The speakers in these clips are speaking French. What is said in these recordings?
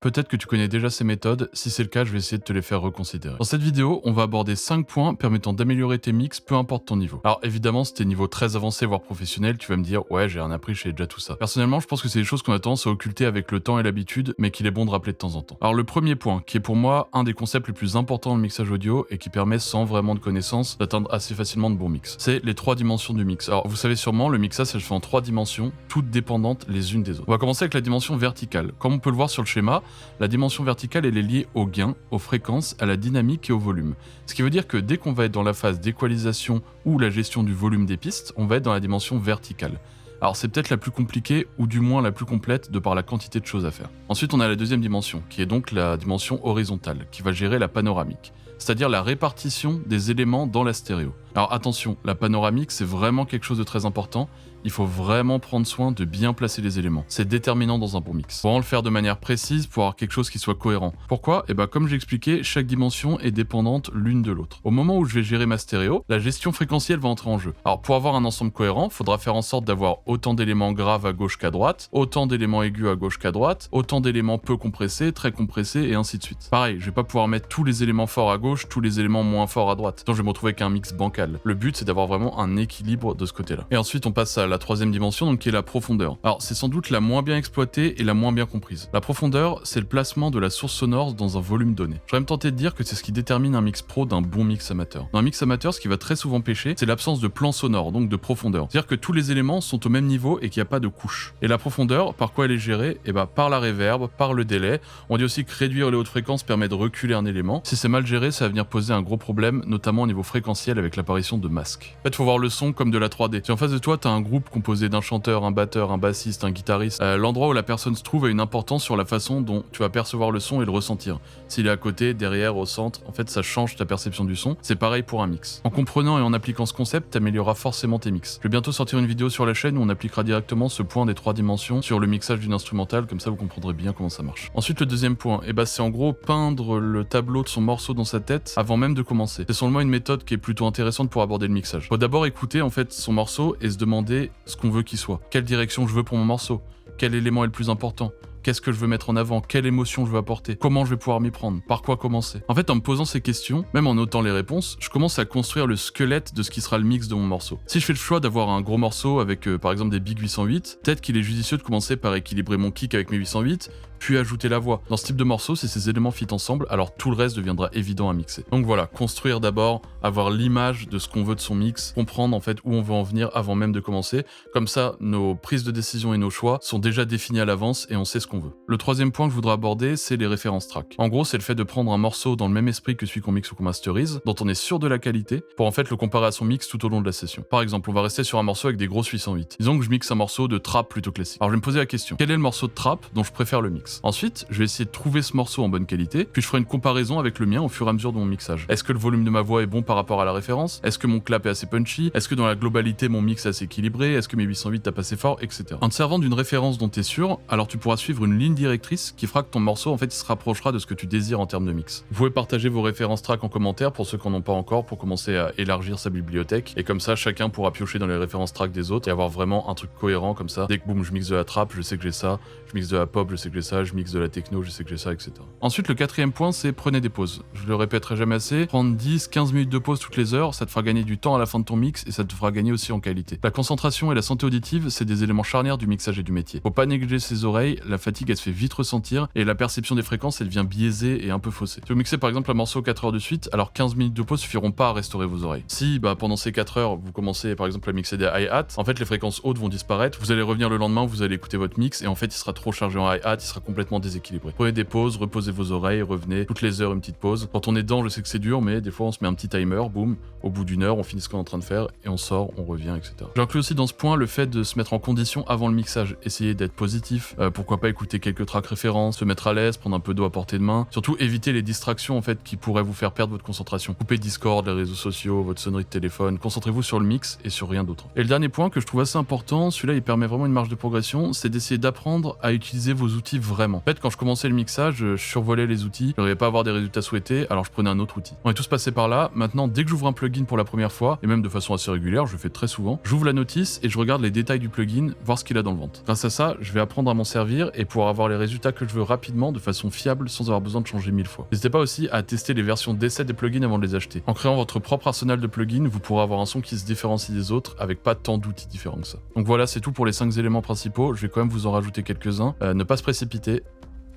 peut-être que tu connais déjà ces méthodes, si c'est le cas, je vais essayer de te les faire reconsidérer. Dans cette vidéo, on va aborder 5 points permettant d'améliorer tes mix, peu importe ton niveau. Alors évidemment, si t'es niveau très avancé, voire professionnel, tu vas me dire, ouais, j'ai rien appris, je sais déjà tout ça. Personnellement, je pense que c'est des choses qu'on a tendance à occulter avec le temps et l'habitude, mais qu'il est bon de rappeler de temps en temps. Alors le premier point, qui est pour moi un des concepts les plus importants dans le mixage audio et qui permet, sans vraiment de connaissances, d'atteindre assez facilement de bons mix. C'est les 3 dimensions du mix. Alors vous savez sûrement, le mixage, ça se fait en 3 dimensions, toutes dépendantes les unes des autres. On va commencer avec la dimension verticale. Comme on peut le voir sur le schéma, la dimension verticale, elle est liée au gain, aux fréquences, à la dynamique et au volume. Ce qui veut dire que dès qu'on va être dans la phase d'équalisation ou la gestion du volume des pistes, on va être dans la dimension verticale. Alors c'est peut-être la plus compliquée, ou du moins la plus complète, de par la quantité de choses à faire. Ensuite on a la deuxième dimension, qui est donc la dimension horizontale, qui va gérer la panoramique, c'est-à-dire la répartition des éléments dans la stéréo. Alors attention, la panoramique c'est vraiment quelque chose de très important, il faut vraiment prendre soin de bien placer les éléments. C'est déterminant dans un bon mix. Faut vraiment le faire de manière précise pour avoir quelque chose qui soit cohérent. Pourquoi ? Comme j'ai expliqué, chaque dimension est dépendante l'une de l'autre. Au moment où je vais gérer ma stéréo, la gestion fréquentielle va entrer en jeu. Alors pour avoir un ensemble cohérent, il faudra faire en sorte d'avoir autant d'éléments graves à gauche qu'à droite, autant d'éléments aigus à gauche qu'à droite, autant d'éléments peu compressés, très compressés, et ainsi de suite. Pareil, je vais pas pouvoir mettre tous les éléments forts à gauche, tous les éléments moins forts à droite. Donc je vais me retrouver avec un mix bancal. Le but c'est d'avoir vraiment un équilibre de ce côté-là. Et ensuite on passe à la troisième dimension, donc qui est la profondeur. Alors c'est sans doute la moins bien exploitée et la moins bien comprise. La profondeur, c'est le placement de la source sonore dans un volume donné. J'aurais même tenté de dire que c'est ce qui détermine un mix pro d'un bon mix amateur. Dans un mix amateur, ce qui va très souvent pêcher, c'est l'absence de plan sonore, donc de profondeur. C'est-à-dire que tous les éléments sont au même niveau et qu'il n'y a pas de couche. Et la profondeur, par quoi elle est gérée ? Par la reverb, par le délai. On dit aussi que réduire les hautes fréquences permet de reculer un élément. Si c'est mal géré, ça va venir poser un gros problème, notamment au niveau fréquentiel avec l'apparition de masques. En fait, faut voir le son comme de la 3D. Si en face de toi, t'as un groupe composé d'un chanteur, un batteur, un bassiste, un guitariste, l'endroit où la personne se trouve a une importance sur la façon dont tu vas percevoir le son et le ressentir. S'il est à côté, derrière, au centre, en fait, ça change ta perception du son. C'est pareil pour un mix. En comprenant et en appliquant ce concept, t'amélioreras forcément tes mix. Je vais bientôt sortir une vidéo sur la chaîne où on appliquera directement ce point des 3 dimensions sur le mixage d'une instrumentale, comme ça vous comprendrez bien comment ça marche. Ensuite, le deuxième point, c'est en gros peindre le tableau de son morceau dans sa tête avant même de commencer. C'est selon moi une méthode qui est plutôt intéressante pour aborder le mixage. Faut d'abord écouter en fait son morceau et se demander ce qu'on veut qu'il soit. Quelle direction je veux pour mon morceau ? Quel élément est le plus important ? Qu'est-ce que je veux mettre en avant ? Quelle émotion je veux apporter ? Comment je vais pouvoir m'y prendre ? Par quoi commencer ? En fait, en me posant ces questions, même en notant les réponses, je commence à construire le squelette de ce qui sera le mix de mon morceau. Si je fais le choix d'avoir un gros morceau avec par exemple des Big 808, peut-être qu'il est judicieux de commencer par équilibrer mon kick avec mes 808, puis ajouter la voix. Dans ce type de morceau, si ces éléments fit ensemble, alors tout le reste deviendra évident à mixer. Donc voilà, construire d'abord, avoir l'image de ce qu'on veut de son mix, comprendre en fait où on veut en venir avant même de commencer. Comme ça, nos prises de décision et nos choix sont déjà définis à l'avance et on sait ce qu'on veut. Le troisième point que je voudrais aborder, c'est les références tracks. En gros, c'est le fait de prendre un morceau dans le même esprit que celui qu'on mixe ou qu'on masterise, dont on est sûr de la qualité, pour en fait le comparer à son mix tout au long de la session. Par exemple, on va rester sur un morceau avec des grosses 808. Disons que je mixe un morceau de trap plutôt classique. Alors je vais me poser la question, quel est le morceau de trap dont je préfère le mix ? Ensuite, je vais essayer de trouver ce morceau en bonne qualité, puis je ferai une comparaison avec le mien au fur et à mesure de mon mixage. Est-ce que le volume de ma voix est bon par rapport à la référence ? Est-ce que mon clap est assez punchy ? Est-ce que dans la globalité mon mix est assez équilibré ? Est-ce que mes 808 tapent assez fort, etc. En te servant d'une référence dont tu es sûr, alors tu pourras suivre une ligne directrice qui fera que ton morceau en fait il se rapprochera de ce que tu désires en termes de mix. Vous pouvez partager vos références tracks en commentaire pour ceux qui n'en ont pas encore, pour commencer à élargir sa bibliothèque, et comme ça chacun pourra piocher dans les références tracks des autres et avoir vraiment un truc cohérent comme ça. Dès que boum je mixe de la trap, je sais que j'ai ça, je mixe de la pop, je sais que j'ai ça, je mixe de la techno, je sais que j'ai ça, etc. Ensuite, le quatrième point, c'est prenez des pauses. Je le répéterai jamais assez, prendre 10-15 minutes de pause toutes les heures, ça te fera gagner du temps à la fin de ton mix et ça te fera gagner aussi en qualité. La concentration et la santé auditive, c'est des éléments charnières du mixage et du métier. Faut pas négliger ses oreilles, la fatigue elle se fait vite ressentir et la perception des fréquences elle devient biaisée et un peu faussée. Si vous mixez par exemple un morceau 4 heures de suite, alors 15 minutes de pause suffiront pas à restaurer vos oreilles. Si pendant ces 4 heures vous commencez par exemple à mixer des hi-hats, en fait les fréquences hautes vont disparaître, vous allez revenir le lendemain, vous allez écouter votre mix et en fait il sera trop chargé en hi-hat, il sera complètement déséquilibré. Prenez des pauses, reposez vos oreilles, revenez toutes les heures une petite pause. Quand on est dedans, je sais que c'est dur, mais des fois on se met un petit timer, boum, au bout d'une heure on finit ce qu'on est en train de faire et on sort, on revient, etc. J'inclus aussi dans ce point le fait de se mettre en condition avant le mixage, essayer d'être positif, pourquoi pas écouter quelques tracks références, se mettre à l'aise, prendre un peu d'eau à portée de main, surtout éviter les distractions en fait qui pourraient vous faire perdre votre concentration. Coupez Discord, les réseaux sociaux, votre sonnerie de téléphone, concentrez-vous sur le mix et sur rien d'autre. Et le dernier point que je trouve assez important, celui-là il permet vraiment une marge de progression, c'est d'essayer d'apprendre à utiliser vos outils vraiment. En fait, quand je commençais le mixage, je survolais les outils, je n'arrivais pas à avoir des résultats souhaités, alors je prenais un autre outil. On est tous passés par là. Maintenant, dès que j'ouvre un plugin pour la première fois, et même de façon assez régulière, je le fais très souvent, j'ouvre la notice et je regarde les détails du plugin, voir ce qu'il a dans le ventre. Grâce à ça, je vais apprendre à m'en servir et pouvoir avoir les résultats que je veux rapidement, de façon fiable, sans avoir besoin de changer 1000 fois. N'hésitez pas aussi à tester les versions d'essai des plugins avant de les acheter. En créant votre propre arsenal de plugins, vous pourrez avoir un son qui se différencie des autres avec pas tant d'outils différents que ça. Donc voilà, c'est tout pour les 5 éléments principaux. Je vais quand même vous en rajouter quelques-uns. Ne pas se précipiter,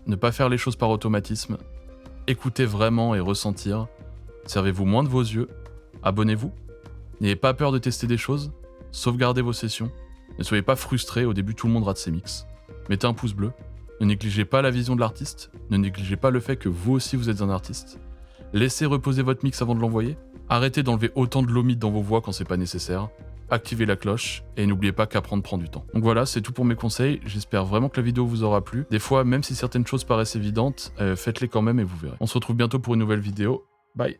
ne pas faire les choses par automatisme, écoutez vraiment et ressentir, servez-vous moins de vos yeux, abonnez-vous, n'ayez pas peur de tester des choses, sauvegardez vos sessions, ne soyez pas frustrés, au début tout le monde rate ses mix. Mettez un pouce bleu, ne négligez pas la vision de l'artiste, ne négligez pas le fait que vous aussi vous êtes un artiste. Laissez reposer votre mix avant de l'envoyer, arrêtez d'enlever autant de l'omide dans vos voix quand c'est pas nécessaire, activez la cloche et n'oubliez pas qu'apprendre prend du temps. Donc voilà, c'est tout pour mes conseils, j'espère vraiment que la vidéo vous aura plu. Des fois, même si certaines choses paraissent évidentes, faites-les quand même et vous verrez. On se retrouve bientôt pour une nouvelle vidéo, bye.